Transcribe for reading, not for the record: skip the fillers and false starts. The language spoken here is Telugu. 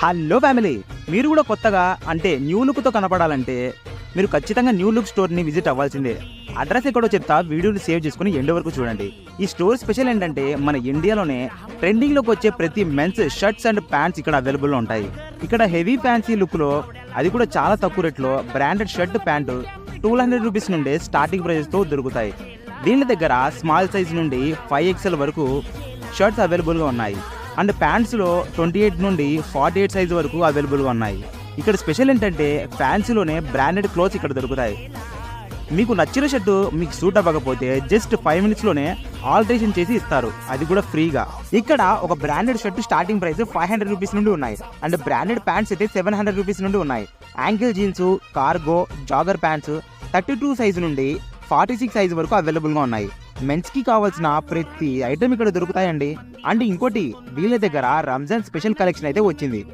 హలో ఫ్యామిలీ, మీరు కూడా కొత్తగా అంటే న్యూ లుక్తో కనపడాలంటే మీరు ఖచ్చితంగా న్యూ లుక్ స్టోర్ని విజిట్ అవ్వాల్సిందే. అడ్రస్ ఎక్కడో చెప్తా, వీడియోని సేవ్ చేసుకుని ఎండ్ వరకు చూడండి. ఈ స్టోర్ స్పెషల్ ఏంటంటే మన ఇండియాలోనే ట్రెండింగ్లోకి వచ్చే ప్రతి మెన్స్ షర్ట్స్ అండ్ ప్యాంట్స్ ఇక్కడ అవైలబుల్లో ఉంటాయి. ఇక్కడ హెవీ ఫ్యాన్సీ లుక్లో, అది కూడా చాలా తక్కువ రేట్లో బ్రాండెడ్ షర్ట్ ప్యాంటు 200 రూపీస్ నుండే స్టార్టింగ్ ప్రైస్తో దొరుకుతాయి. దీని దగ్గర స్మాల్ సైజ్ నుండి 5XL వరకు షర్ట్స్ అవైలబుల్గా ఉన్నాయి. అండ్ ప్యాంట్స్లో 28 నుండి 48 సైజు వరకు అవైలబుల్గా ఉన్నాయి. ఇక్కడ స్పెషల్ ఏంటంటే ఫ్యాన్సీలోనే బ్రాండెడ్ క్లోత్స్ ఇక్కడ దొరుకుతాయి. మీకు నచ్చిన షర్టు మీకు సూట్ అవ్వకపోతే జస్ట్ 5 మినిట్స్లోనే ఆల్టరేషన్ చేసి ఇస్తారు, అది కూడా ఫ్రీగా. ఇక్కడ ఒక branded shirt starting price 500 rupees నుండి ఉన్నాయి. అండ్ బ్రాండెడ్ ప్యాంట్స్ అయితే 700 రూపీస్ నుండి ఉన్నాయి. Ankle jeans, cargo, jogger pants 32 size నుండి 46 సైజు వరకు అవైలబుల్గా ఉన్నాయి. మెన్స్కి కావాల్సిన ప్రతి ఐటమ్ ఇక్కడ దొరుకుతాయండి. అండ్ ఇంకోటి, వీళ్ళ దగ్గర రంజాన్ స్పెషల్ కలెక్షన్ అయితే వచ్చింది.